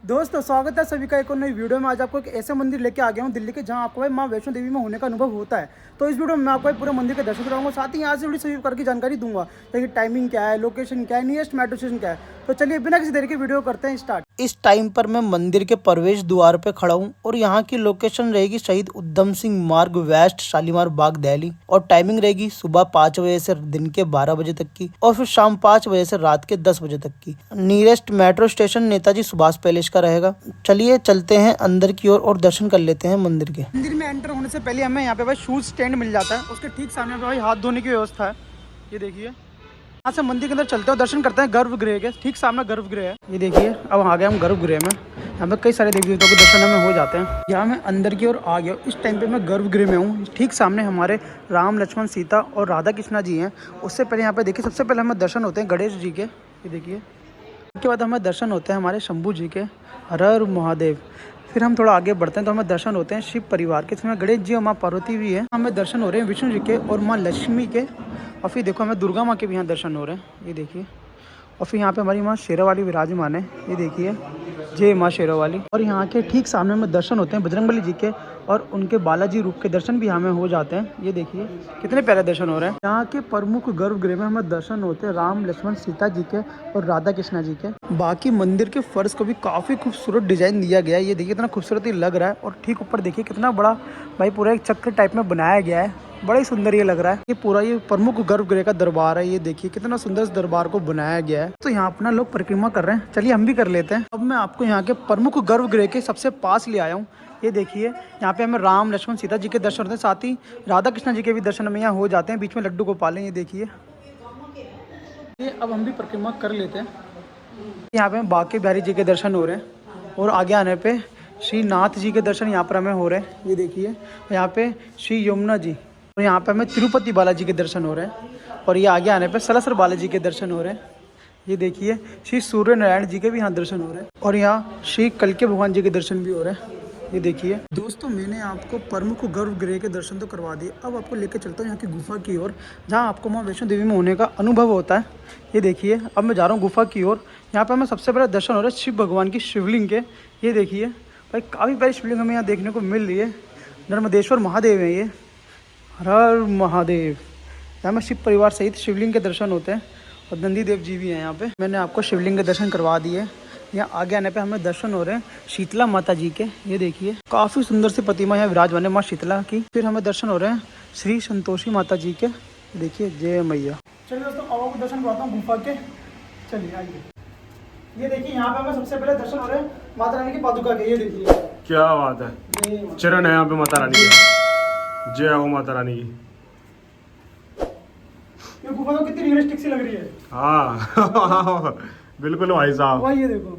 दोस्तों स्वागत है सभी का एक और नई वीडियो में। आज आपको एक ऐसे मंदिर लेके आ गया हूँ दिल्ली के, जहाँ आपको भाई माँ वैष्णो देवी में होने का अनुभव होता है। तो इस वीडियो में मैं आपको पूरे मंदिर के दर्शन कराऊंगा, साथ ही यहाँ से जुड़ी सभी प्रकार की जानकारी दूंगा, जैसे टाइमिंग क्या है, लोकेशन क्या है, नियरेस्ट मेट्रो स्टेशन क्या है। तो चलिए बिना किसी देरी के वीडियो करते हैं स्टार्ट। इस टाइम पर मैं मंदिर के प्रवेश द्वार पे खड़ा हूँ और यहाँ की लोकेशन रहेगी शहीद उधम सिंह मार्ग वेस्ट शालीमार बाग दिल्ली, और टाइमिंग रहेगी सुबह 5 बजे से दिन के 12 बजे तक की, और फिर शाम 5 बजे से रात के 10 बजे तक की। Nearest metro station Netaji Subhash palace का रहेगा। चलिए चलते हैं अंदर की ओर और दर्शन कर लेते हैं मंदिर के। मंदिर में एंटर होने से पहले हमें यहाँ पे भाई शूज स्टैंड मिल जाता है, उसके ठीक सामने पे भाई हाथ धोने की व्यवस्था है। ये देखिए, यहाँ से मंदिर के अंदर चलते हैं, दर्शन करते हैं गर्भगृह के। ठीक सामने गर्भगृह है, ये देखिए। अब आ गए हम गर्भगृह में। यहाँ पे कई सारे देवी देवताओं के दर्शन हमें हो जाते हैं। यहाँ मैं अंदर की ओर आ गया। इस टाइम पे मैं गर्भगृह में हूँ। ठीक सामने हमारे राम लक्ष्मण सीता और राधा कृष्णा जी हैं। उससे पहले यहाँ पे देखिए, सबसे पहले हमें दर्शन होते हैं गणेश जी के। ये देखिए, उसके बाद हमें दर्शन होते हैं हमारे शंभू जी के, हर हर महादेव। फिर हम थोड़ा आगे बढ़ते हैं तो हमें दर्शन होते हैं शिव परिवार के, इसमें गणेश जी और माँ पार्वती भी है। हमें दर्शन हो रहे हैं विष्णु जी के और माँ लक्ष्मी के, और फिर देखो हमें दुर्गा माँ के भी यहाँ दर्शन हो रहे हैं। ये देखिए, और फिर यहाँ पे हमारी माँ शेरावाली विराजमान है। ये देखिए, जय माँ शेरावाली। और यहाँ के ठीक सामने में दर्शन होते हैं बजरंगबली जी के, और उनके बालाजी रूप के दर्शन भी हमें हो जाते हैं। ये देखिए कितने प्यारे दर्शन हो रहे हैं। यहाँ के प्रमुख गर्भगृह में हमें दर्शन होते हैं राम लक्ष्मण सीता जी के और राधा कृष्णा जी के। बाकी मंदिर के फर्श को भी काफ़ी खूबसूरत डिजाइन दिया गया है। ये देखिए कितना खूबसूरत ही लग रहा है। और ठीक ऊपर देखिए कितना बड़ा भाई पूरा एक चक्र टाइप में बनाया गया है, बड़ा ही सुंदर ये लग रहा है। ये पूरा ये प्रमुख गर्भगृह का दरबार है। ये देखिए कितना सुंदर इस दरबार को बनाया गया है। तो यहाँ अपना लोग परिक्रमा कर रहे हैं, चलिए हम भी कर लेते हैं। अब मैं आपको यहाँ के प्रमुख गर्भगृह के सबसे पास ले आया हूँ। ये देखिए, यहाँ पे हमें राम लक्ष्मण सीता जी के दर्शन होते हैं, साथ ही राधा कृष्ण जी के भी दर्शन हमें यहाँ हो जाते हैं। बीच में लड्डू गोपाल हैं। ये देखिए, ये अब हम भी परिक्रमा कर लेते हैं। यहाँ पे बांके बिहारी जी के दर्शन हो रहे हैं, और आगे आने पे श्री नाथ जी के दर्शन यहाँ पर हमें हो रहे हैं। ये देखिए, यहाँ पे श्री यमुना जी, और यहाँ पे हमें तिरुपति बालाजी के दर्शन हो रहे हैं। और ये आगे आने पे सलासर बालाजी के दर्शन हो रहे हैं। ये देखिए, श्री सूर्य नारायण जी के भी यहाँ दर्शन हो रहे हैं, और यहाँ श्री कल्के भगवान जी के दर्शन भी हो रहे हैं। ये देखिए दोस्तों, मैंने आपको प्रमुख गर्भगृह के दर्शन तो करवा दिए। अब आपको लेकर चलता हूँ यहाँ की गुफा की ओर, जहाँ आपको माँ वैष्णो देवी में होने का अनुभव होता है। ये देखिए, अब मैं जा रहा हूँ गुफा की ओर। यहाँ पर हमें सबसे पहले दर्शन हो रहा है शिव भगवान की शिवलिंग के। ये देखिए भाई, काफ़ी प्यारी शिवलिंग हमें यहाँ देखने को मिल रही है। नर्मदेश्वर महादेव है ये, हर हर महादेव। यहाँ में शिव परिवार सहित शिवलिंग के दर्शन होते हैं, और नंदी देव जी भी हैं यहाँ पे। मैंने आपको शिवलिंग के दर्शन करवा दिए। यहाँ आगे आने पे हमें दर्शन हो रहे हैं शीतला माता जी के। ये देखिए काफ़ी सुंदर सी प्रतिमा यहाँ विराजमान है माँ शीतला की। फिर हमें दर्शन हो रहे हैं श्री संतोषी माता जी के। देखिए, जय मैया। चलिए दोस्तों, अब आपको दर्शन करवाता हूँ गुफा के। चलिए आइए। ये देखिए, यहाँ पे हमें सबसे पहले दर्शन हो रहे हैं माता रानी की पादुका के। ये देखिए, क्या बात है, चरण है यहाँ पे माता रानी के। जय हो माता रानी की। ये गुफा तो कितनी रियलिस्टिक सी लग रही है। हाँ बिल्कुल भाई साहब। वही ये देखो,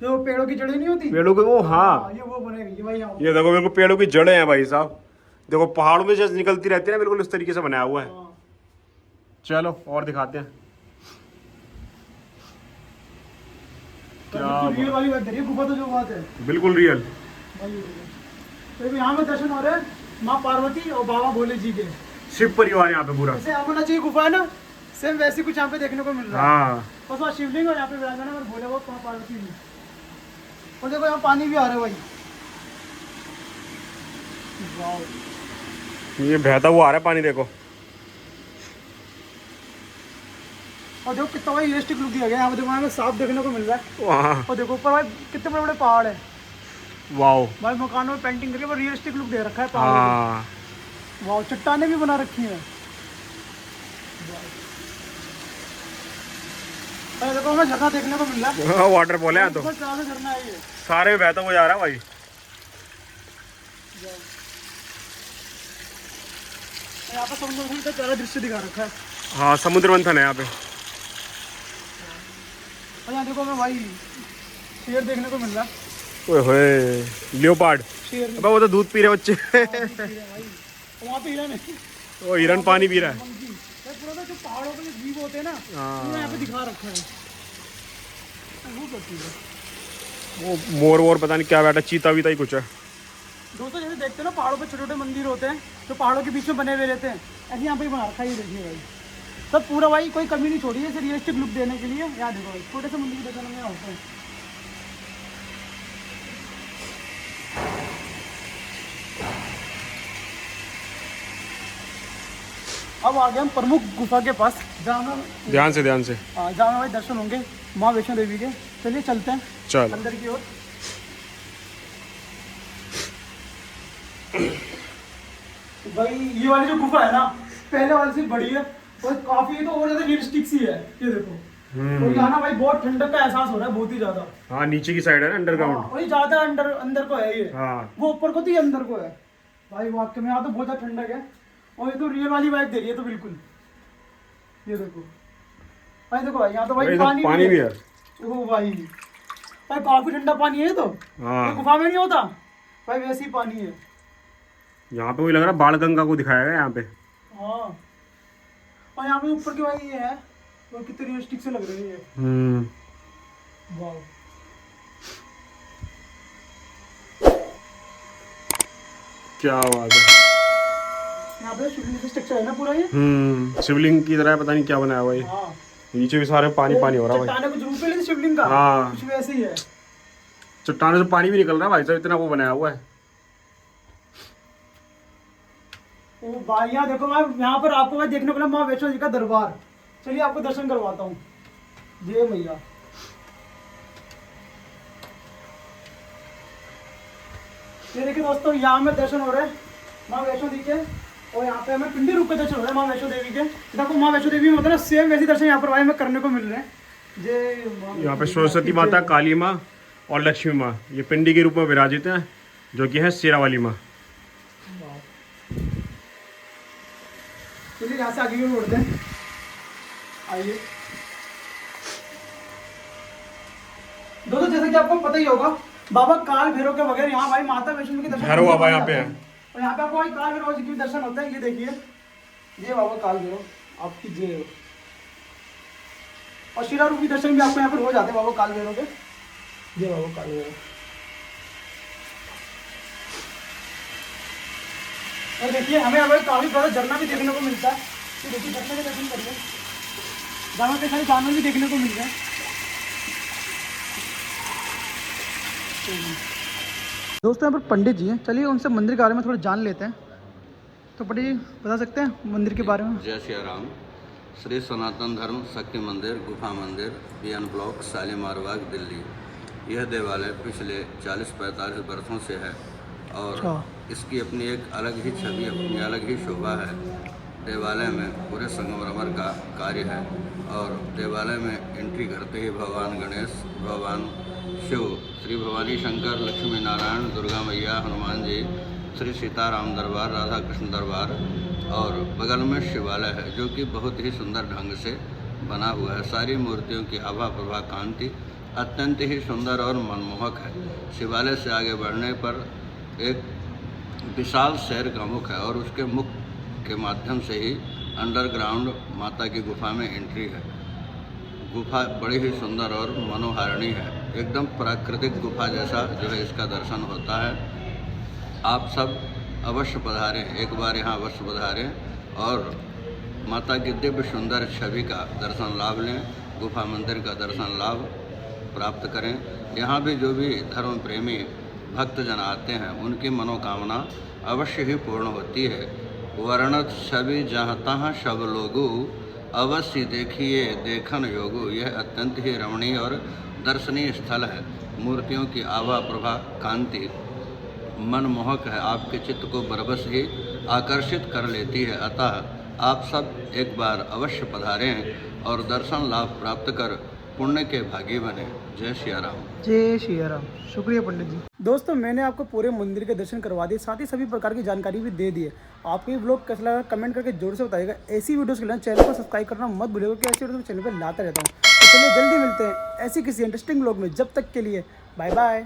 जो पेड़ों की जड़ें नहीं होती, पेड़ों के वो, हाँ ये वो बनेगी भाई। यहाँ ये देखो, बिल्कुल पेड़ों की जड़ें हैं भाई साहब। देखो पहाड़ों में जैसे निकलती रहती है ना, बिल्कुल इस तरीके से बनाया हुआ है। चलो और दिखाते हैं। क्या रियल वाली बात है, गुफा तो जो बात है बिल्कुल रियल। तो यहाँ में दर्शन हो रहे हैं माँ पार्वती और बाबा भोले जी के। शिव परिवार यहाँ पे पूरा, जैसे अमरनाथ जी की गुफा है ना, सेम वैसी कुछ यहाँ पे देखने को मिल रहा है। हाँ बस वहाँ शिवलिंग और यहाँ पे विराजमान है और भोले वो माँ पार्वती जी। और देखो यहाँ पानी भी आ रहा है भाई। ये बहता हुआ आ रहा है पानी, देखो। और देखो कितना भाई रियलिस्टिक लुक दिया गया। यहाँ पे देखो हमें साफ देखने को मिल रहा है। वहाँ और देखो ऊपर भाई कितने बड़े बड़े पहाड़ है। वाओ भाई मकानों में पेंटिंग करके रियलिस्टिक लुक दे रखा है पहाड़ों को। हाँ। वाह, चट्टाने भी बना रखी हैं। अरे देखो हमें झरना देखने को मिल रहा है। वाटरफॉल है तो झरना है ये। सारे बहता हुआ जा रहा है भाई। यहाँ पर समुद्र का प्यारा दृश्य दिखा रखा है। हाँ समुद्र मंथन है यहाँ पे। और यहाँ देखो हमें भाई शेर देखने को मिल रहा है। ओए होए, लियोपार्ड। शेर अब वो तो दूध पी रहे बच्चे। वहाँ पे हिरन है। वो हिरन पानी पी रहा है। पूरा ना जो पहाड़ों के जीव होते हैं ना, वो यहाँ पे दिखा रखा है। वो करती है वो मोर वोर पता नहीं क्या बैठा, चीता वीता ही कुछ है। दोस्तों जैसे देखते हैं ना पहाड़ों पे छोटे छोटे मंदिर होते हैं जो पहाड़ों के बीच में बने हुए रहते हैं, ऐसे यहाँ पे बना रखा है। ये देखिए भाई, सब पूरा भाई कोई कमी नहीं छोड़ी है इसे रियलिस्टिक लुक देने के लिए। यहाँ देखो भाई छोटे से मंदिर देखने में होते हैं। अब आ गए हम प्रमुख गुफा के पास, जहाँ में ध्यान से जहाँ में भाई दर्शन होंगे माँ वैष्णो देवी के। चलिए चलते हैं चल। अंदर की ओर। भाई ये वाली जो गुफा है ना, पहले वाली से बड़ी है और काफी तो और ज्यादा रियलिस्टिक सी है। ये देखो, और यहाँ ना भाई बहुत ठंडक का एहसास हो रहा है, बहुत ही ज्यादा। हाँ, नीचे की साइड है ना अंडरग्राउंड। वही ज्यादा अंदर को है ये। हाँ, वो ऊपर को तो ये अंदर को है भाई। वाकई में यहाँ तो बहुत ज्यादा ठंडक है और ये तो रियल वाली वाइब दे रही है तो बिल्कुल। ये देखो भाई, देखो भाई यहाँ तो भाई पानी भी है। ओ भाई काफी ठंडा पानी है। तो हाँ, गुफा में नहीं होता भाई, वैसे ही पानी है यहाँ पे वही लग रहा है बाण गंगा को दिखाया गया यहाँ पे। हाँ, और यहाँ पे ऊपर के भाई ये है, वो कितनी रियलिस्टिक से लग रही है। वाह, क्या बात है। यहाँ पे शिवलिंग का स्ट्रक्चर है ना पूरा ये। शिवलिंग की तरह पता नहीं क्या बनाया हुआ है। हाँ, नीचे भी सारे पानी हो रहा है भाई। चट्टाने कुछ रूप ले शिवलिंग का। हाँ, कुछ वैसे ही है। चट्टानों से पानी भी निकल रहा है भाई साहब, इतना वो बनाया हुआ है। ओ भाई यहाँ देखो भाई, यहाँ पर आपको भाई देखने को मिला माँ वैष्णो जी का दरबार। चलिए आपको दर्शन करवाता हूँ। जय मैया। ये देखिए दोस्तों, यहाँ में दर्शन हो रहे हैं माँ वैष्णो देवी के, और यहाँ पे हमें पिंडी रूप के दर्शन हो रहे हैं माँ वैष्णो देवी के। देखो माँ वैष्णो देवी मतलब सेम वैसे दर्शन यहाँ पर भाई हमें करने को मिल रहे हैं। जय। यहाँ पे सरस्वती माता, काली माँ और लक्ष्मी माँ ये पिंडी के रूप में विराजित हैं, जो कि है शेरा वाली माँ। चलिए यहाँ से आगे भी बढ़ते हैं। आइए दोस्तों, जैसे कि आपको पता ही होगा, बाबा काल भैरव के बगैर यहाँ भाई माता वैष्णो के दर्शन भैरव बाबा यहाँ पे है। और यहाँ पे आपको भाई काल भैरव जी के भी दर्शन होता है। ये देखिए, ये बाबा काल भैरव आपकी जय हो। और शिला रूपी दर्शन भी आपको यहाँ पर हो जाते हैं बाबा काल भैरव के। जय बाबा काल भैरव। और देखिए हमें अगर काफी बड़ा झरना भी देखने को मिलता है। तो देखिए झरने के दर्शन करिए, जहाँ पे सारे जानवर भी देखने को मिल रहे हैं। दोस्तों यहाँ पर पंडित जी हैं, चलिए उनसे मंदिर के बारे में थोड़ा जान लेते हैं। तो पंडित जी बता सकते हैं मंदिर के बारे में? जय श्री राम। श्री सनातन धर्म शक्ति मंदिर गुफा मंदिर बीएन ब्लॉक शालीमार बाग दिल्ली। यह देवालय पिछले 40-45 वर्षों से है और इसकी अपनी एक अलग ही छवि, अपनी अलग ही शोभा है। देवालय में पूरे संगमरमर का कार्य है और देवालय में एंट्री करते ही भगवान गणेश, भगवान शिव, श्री भवानी शंकर, लक्ष्मी नारायण, दुर्गा मैया, हनुमान जी, श्री सीताराम दरबार, राधा कृष्ण दरबार और बगल में शिवालय है, जो कि बहुत ही सुंदर ढंग से बना हुआ है। सारी मूर्तियों की आभा प्रभा कांति अत्यंत ही सुंदर और मनमोहक है। शिवालय से आगे बढ़ने पर एक विशाल शहर का मुख है और उसके मुख के माध्यम से ही अंडरग्राउंड माता की गुफा में एंट्री है। गुफा बड़ी ही सुंदर और मनोहारिणी है, एकदम प्राकृतिक गुफा जैसा जो है इसका दर्शन होता है। आप सब अवश्य पधारें, एक बार यहाँ अवश्य पधारें और माता की दिव्य सुंदर छवि का दर्शन लाभ लें, गुफा मंदिर का दर्शन लाभ प्राप्त करें। यहाँ भी जो भी धर्म प्रेमी भक्तजन आते हैं उनकी मनोकामना अवश्य ही पूर्ण होती है। वर्णत छवि जहाँ तहाँ सब लोगू, अवश्य देखिए देखन योगु। यह अत्यंत ही रमणीय और दर्शनीय स्थल है। मूर्तियों की आभा प्रभा कांति मनमोहक है, आपके चित्त को बरबस ही आकर्षित कर लेती है। अतः आप सब एक बार अवश्य पधारें और दर्शन लाभ प्राप्त कर पुण्य के भागी बने। जय श्री राम। जय श्री राम। शुक्रिया पंडित जी। दोस्तों मैंने आपको पूरे मंदिर के दर्शन करवा दिए, साथ ही सभी प्रकार की जानकारी भी दे दी है। आपको ये ब्लॉग कैसा लगा कमेंट करके जोर से बताइएगा। ऐसी वीडियोस के लिए चैनल को सब्सक्राइब करना मत भूलिएगा, कि ऐसी वीडियो चैनल पर लाता रहता हूँ। तो चलिए जल्दी मिलते हैं ऐसी किसी इंटरेस्टिंग ब्लॉग में। जब तक के लिए बाय बाय।